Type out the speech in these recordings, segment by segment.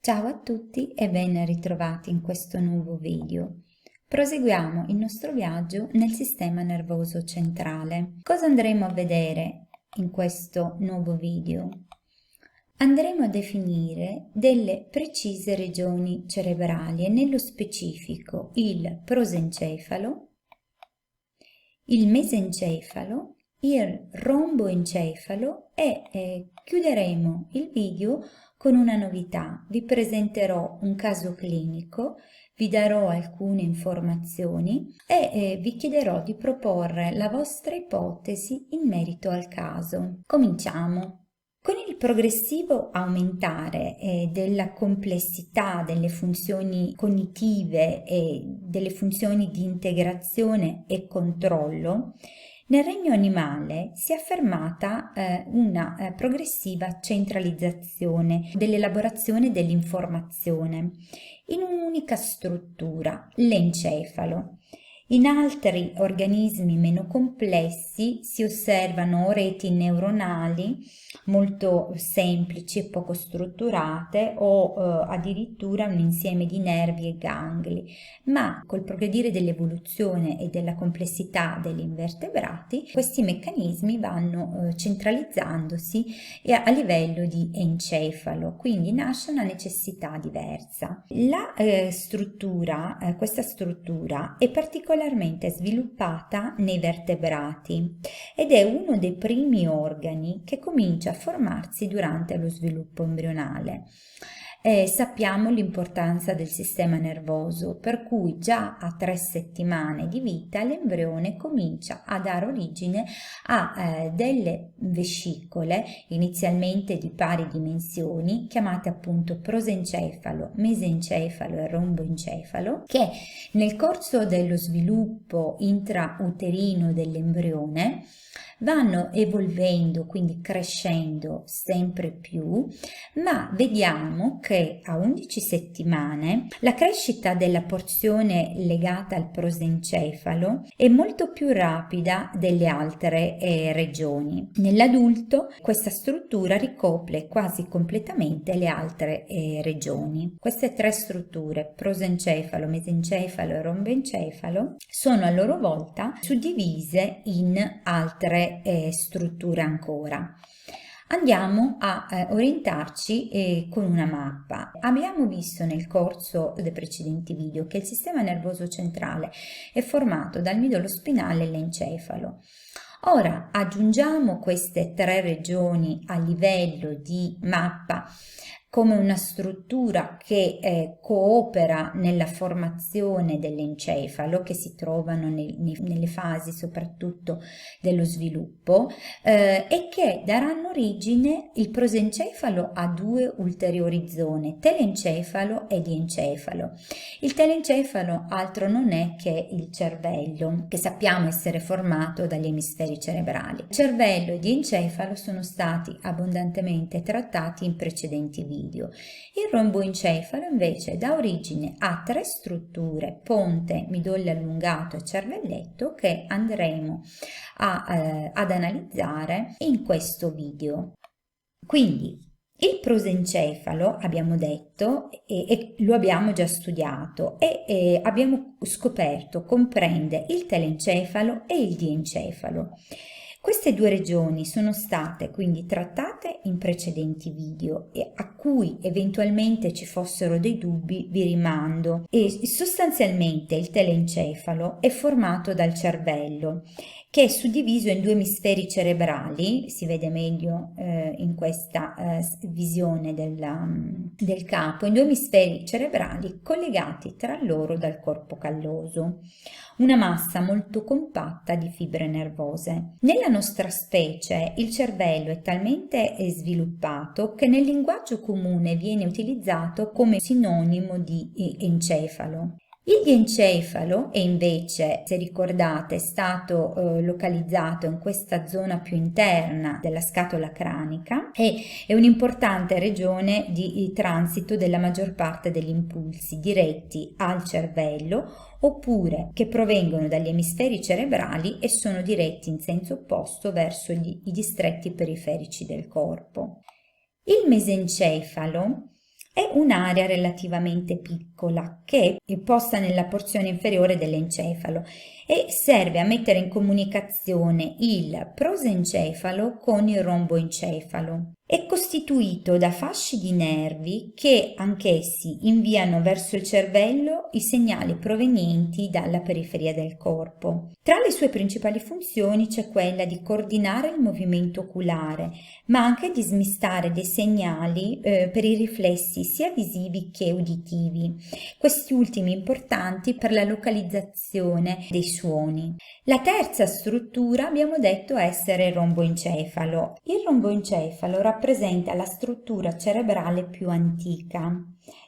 Ciao a tutti e ben ritrovati in questo nuovo video. Proseguiamo il nostro viaggio nel sistema nervoso centrale. Cosa andremo a vedere in questo nuovo video? Andremo a definire delle precise regioni cerebrali e nello specifico il prosencefalo, il mesencefalo, il romboencefalo e chiuderemo il video con una novità. Vi presenterò un caso clinico, vi darò alcune informazioni e vi chiederò di proporre la vostra ipotesi in merito al caso. Cominciamo. Con il progressivo aumentare della complessità delle funzioni cognitive e delle funzioni di integrazione e controllo, nel regno animale si è affermata una progressiva centralizzazione dell'elaborazione dell'informazione in un'unica struttura, l'encefalo. In altri organismi meno complessi si osservano reti neuronali molto semplici e poco strutturate o addirittura un insieme di nervi e gangli, ma col progredire dell'evoluzione e della complessità degli invertebrati questi meccanismi vanno centralizzandosi a livello di encefalo, quindi nasce una necessità diversa. Questa struttura è particolarmente sviluppata nei vertebrati ed è uno dei primi organi che comincia a formarsi durante lo sviluppo embrionale. Sappiamo l'importanza del sistema nervoso, per cui già a 3 settimane di vita l'embrione comincia a dare origine a delle vescicole, inizialmente di pari dimensioni, chiamate appunto prosencefalo, mesencefalo e romboencefalo, che nel corso dello sviluppo intrauterino dell'embrione vanno evolvendo, quindi crescendo sempre più, ma vediamo che a 11 settimane la crescita della porzione legata al prosencefalo è molto più rapida delle altre regioni. Nell'adulto questa struttura ricopre quasi completamente le altre regioni. Queste 3 strutture, prosencefalo, mesencefalo e romboencefalo, sono a loro volta suddivise in altre strutture ancora. Andiamo a orientarci con una mappa. Abbiamo visto nel corso dei precedenti video che il sistema nervoso centrale è formato dal midollo spinale e l'encefalo. Ora aggiungiamo queste 3 regioni a livello di mappa come una struttura che coopera nella formazione dell'encefalo, che si trovano nelle fasi soprattutto dello sviluppo e che daranno origine il prosencefalo a 2 ulteriori zone, telencefalo e diencefalo. Il telencefalo altro non è che il cervello, che sappiamo essere formato dagli emisferi cerebrali. Cervello e diencefalo sono stati abbondantemente trattati in precedenti video. Il romboencefalo invece dà origine a 3 strutture, ponte, midollo allungato e cervelletto, che andremo ad analizzare in questo video. Quindi il prosencefalo, abbiamo detto, e lo abbiamo già studiato e abbiamo scoperto, comprende il telencefalo e il diencefalo. Queste 2 regioni sono state quindi trattate in precedenti video e a cui eventualmente ci fossero dei dubbi vi rimando. E sostanzialmente il telencefalo è formato dal cervello, che è suddiviso in 2 emisferi cerebrali, si vede meglio in questa visione del capo, in 2 emisferi cerebrali collegati tra loro dal corpo calloso, una massa molto compatta di fibre nervose. Nella nostra specie il cervello è talmente sviluppato che nel linguaggio comune viene utilizzato come sinonimo di encefalo. Il diencefalo è invece, se ricordate, è stato localizzato in questa zona più interna della scatola cranica e è un'importante regione di transito della maggior parte degli impulsi diretti al cervello oppure che provengono dagli emisferi cerebrali e sono diretti in senso opposto verso i distretti periferici del corpo. Il mesencefalo È un'area relativamente piccola che è posta nella porzione inferiore dell'encefalo e serve a mettere in comunicazione il prosencefalo con il romboencefalo. È costituito da fasci di nervi che anch'essi inviano verso il cervello i segnali provenienti dalla periferia del corpo. Tra le sue principali funzioni c'è quella di coordinare il movimento oculare, ma anche di smistare dei segnali per i riflessi sia visivi che uditivi, questi ultimi importanti per la localizzazione dei suoni. La terza struttura abbiamo detto essere il romboencefalo. Il romboencefalo rappresenta la struttura cerebrale più antica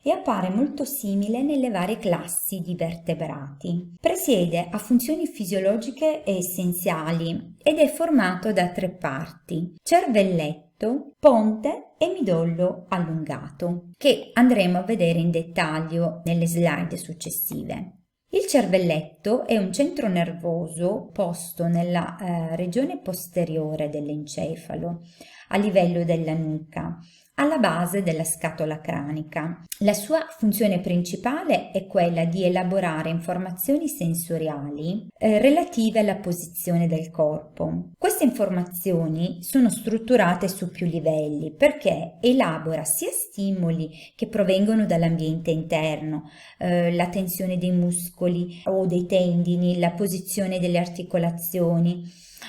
e appare molto simile nelle varie classi di vertebrati. Presiede a funzioni fisiologiche essenziali ed è formato da tre parti: cervelletto, ponte e midollo allungato, che andremo a vedere in dettaglio nelle slide successive. Il cervelletto è un centro nervoso posto nella regione posteriore dell'encefalo, a livello della nuca, alla base della scatola cranica. La sua funzione principale è quella di elaborare informazioni sensoriali relative alla posizione del corpo. Queste informazioni sono strutturate su più livelli perché elabora sia stimoli che provengono dall'ambiente interno, la tensione dei muscoli o dei tendini, la posizione delle articolazioni,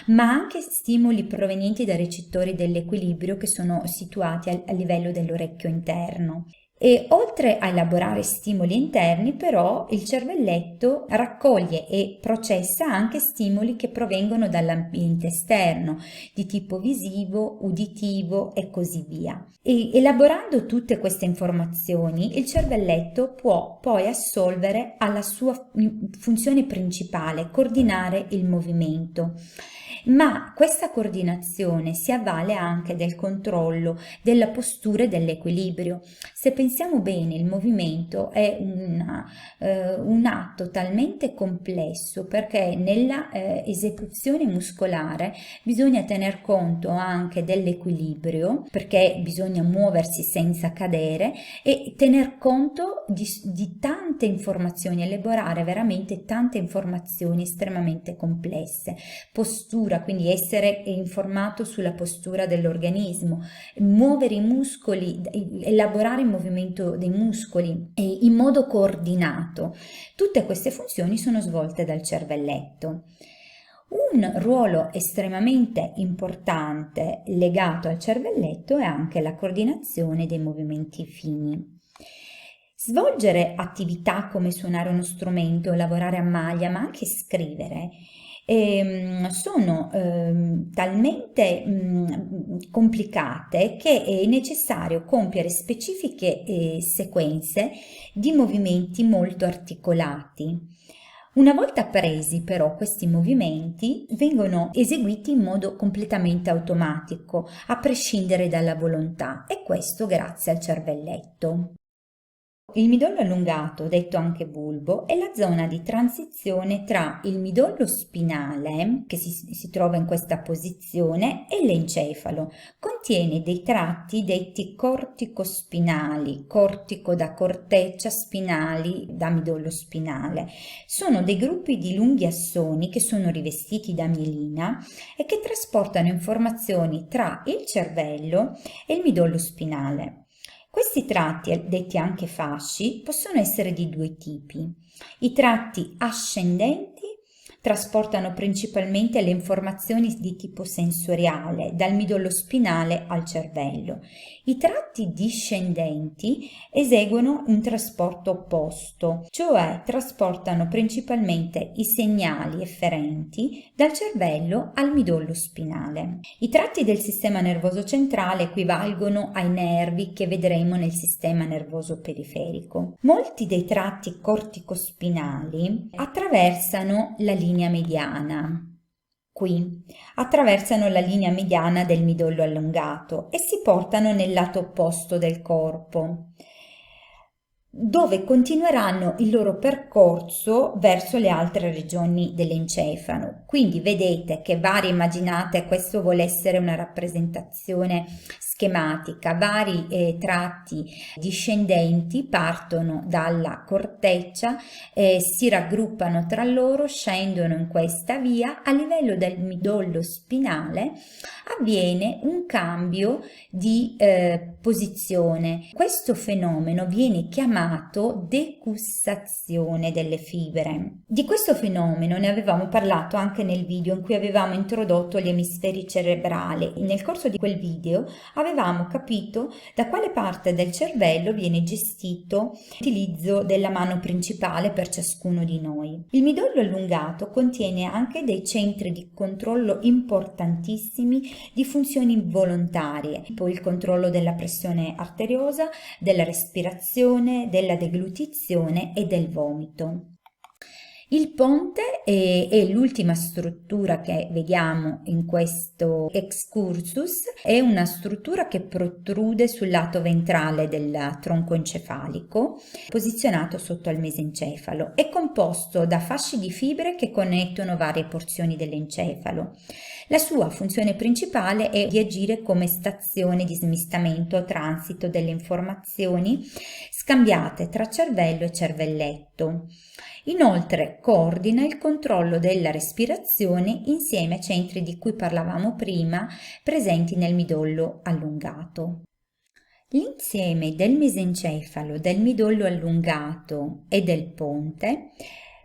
ma anche stimoli provenienti da recettori dell'equilibrio che sono situati a livello dell'orecchio interno. E oltre a elaborare stimoli interni, però, il cervelletto raccoglie e processa anche stimoli che provengono dall'ambiente esterno, di tipo visivo, uditivo e così via. E elaborando tutte queste informazioni, il cervelletto può poi assolvere alla sua funzione principale, coordinare il movimento. Ma questa coordinazione si avvale anche del controllo della postura e dell'equilibrio. Se pensiamo bene, il movimento è un atto talmente complesso perché nella esecuzione muscolare bisogna tener conto anche dell'equilibrio, perché bisogna muoversi senza cadere, e tener conto di tante informazioni, elaborare veramente tante informazioni estremamente complesse. Postura, quindi essere informato sulla postura dell'organismo, muovere i muscoli, elaborare il movimento dei muscoli in modo coordinato. Tutte queste funzioni sono svolte dal cervelletto. Un ruolo estremamente importante legato al cervelletto è anche la coordinazione dei movimenti fini. Svolgere attività come suonare uno strumento, lavorare a maglia, ma anche scrivere, sono talmente complicate che è necessario compiere specifiche sequenze di movimenti molto articolati. Una volta presi però questi movimenti vengono eseguiti in modo completamente automatico, a prescindere dalla volontà, e questo grazie al cervelletto. Il midollo allungato, detto anche bulbo, è la zona di transizione tra il midollo spinale, che si trova in questa posizione, e l'encefalo. Contiene dei tratti detti corticospinali, cortico da corteccia, spinali da midollo spinale. Sono dei gruppi di lunghi assoni che sono rivestiti da mielina e che trasportano informazioni tra il cervello e il midollo spinale. Questi tratti, detti anche fasci, possono essere di due tipi. I tratti ascendenti trasportano principalmente le informazioni di tipo sensoriale dal midollo spinale al cervello. I tratti discendenti eseguono un trasporto opposto, cioè trasportano principalmente i segnali efferenti dal cervello al midollo spinale. I tratti del sistema nervoso centrale equivalgono ai nervi che vedremo nel sistema nervoso periferico. Molti dei tratti corticospinali attraversano la linea mediana. Qui attraversano la linea mediana del midollo allungato e si portano nel lato opposto del corpo, dove continueranno il loro percorso verso le altre regioni dell'encefalo. Quindi vedete che varie, immaginate, questo vuole essere una rappresentazione schematica, vari tratti discendenti partono dalla corteccia, si raggruppano tra loro, scendono in questa via. A livello del midollo spinale avviene un cambio di posizione. Questo fenomeno viene chiamato decussazione delle fibre. Di questo fenomeno ne avevamo parlato anche nel video in cui avevamo introdotto gli emisferi cerebrali. Nel corso di quel video avevamo capito da quale parte del cervello viene gestito l'utilizzo della mano principale per ciascuno di noi. Il midollo allungato contiene anche dei centri di controllo importantissimi di funzioni volontarie, tipo il controllo della pressione arteriosa, della respirazione, della deglutizione e del vomito. Il ponte è l'ultima struttura che vediamo in questo excursus, è una struttura che protrude sul lato ventrale del tronco encefalico, posizionato sotto al mesencefalo. È composto da fasci di fibre che connettono varie porzioni dell'encefalo. La sua funzione principale è di agire come stazione di smistamento o transito delle informazioni scambiate tra cervello e cervelletto. Inoltre coordina il controllo della respirazione insieme ai centri di cui parlavamo prima, presenti nel midollo allungato. L'insieme del mesencefalo, del midollo allungato e del ponte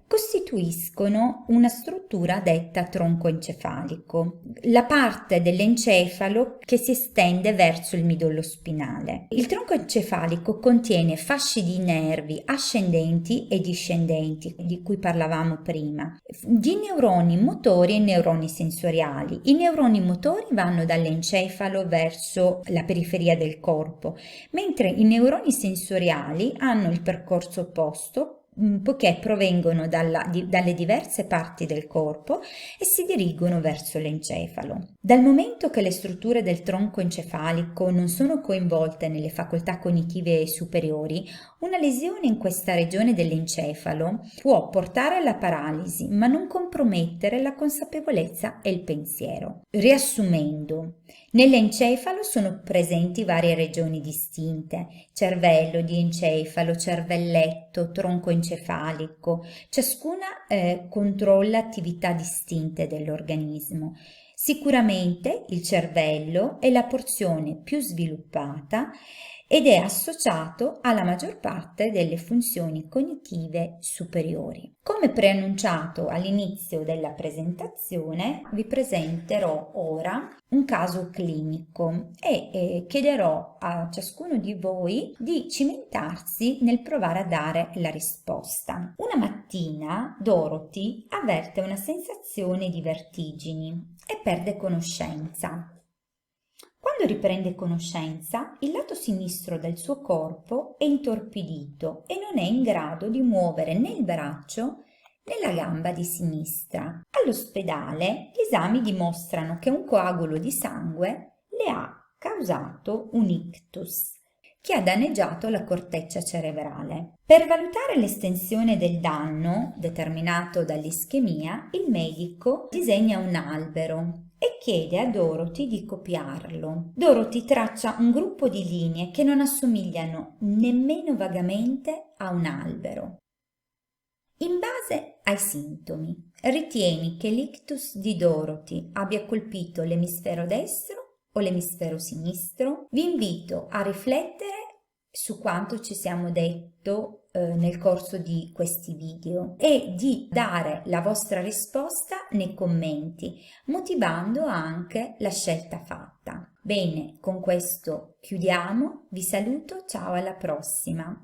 costituiscono una struttura detta tronco encefalico, la parte dell'encefalo che si estende verso il midollo spinale. Il tronco encefalico contiene fasci di nervi ascendenti e discendenti, di cui parlavamo prima, di neuroni motori e neuroni sensoriali. I neuroni motori vanno dall'encefalo verso la periferia del corpo, mentre i neuroni sensoriali hanno il percorso opposto, poiché provengono dalle diverse parti del corpo e si dirigono verso l'encefalo. Dal momento che le strutture del tronco encefalico non sono coinvolte nelle facoltà cognitive superiori, una lesione in questa regione dell'encefalo può portare alla paralisi, ma non compromettere la consapevolezza e il pensiero. Riassumendo, nell'encefalo sono presenti varie regioni distinte: cervello, diencefalo, cervelletto, tronco encefalico. Ciascuna controlla attività distinte dell'organismo. Sicuramente il cervello è la porzione più sviluppata ed è associato alla maggior parte delle funzioni cognitive superiori. Come preannunciato all'inizio della presentazione, vi presenterò ora un caso clinico e chiederò a ciascuno di voi di cimentarsi nel provare a dare la risposta. Una mattina Dorothy avverte una sensazione di vertigini e perde conoscenza. Quando riprende conoscenza, il lato sinistro del suo corpo è intorpidito e non è in grado di muovere né il braccio né la gamba di sinistra. All'ospedale gli esami dimostrano che un coagulo di sangue le ha causato un ictus che ha danneggiato la corteccia cerebrale. Per valutare l'estensione del danno determinato dall'ischemia, il medico disegna un albero e chiede a Dorothy di copiarlo. Dorothy traccia un gruppo di linee che non assomigliano nemmeno vagamente a un albero. In base ai sintomi, ritieni che l'ictus di Dorothy abbia colpito l'emisfero destro o l'emisfero sinistro? Vi invito a riflettere su quanto ci siamo detto nel corso di questi video e di dare la vostra risposta nei commenti, motivando anche la scelta fatta. Bene, con questo chiudiamo, vi saluto, ciao alla prossima!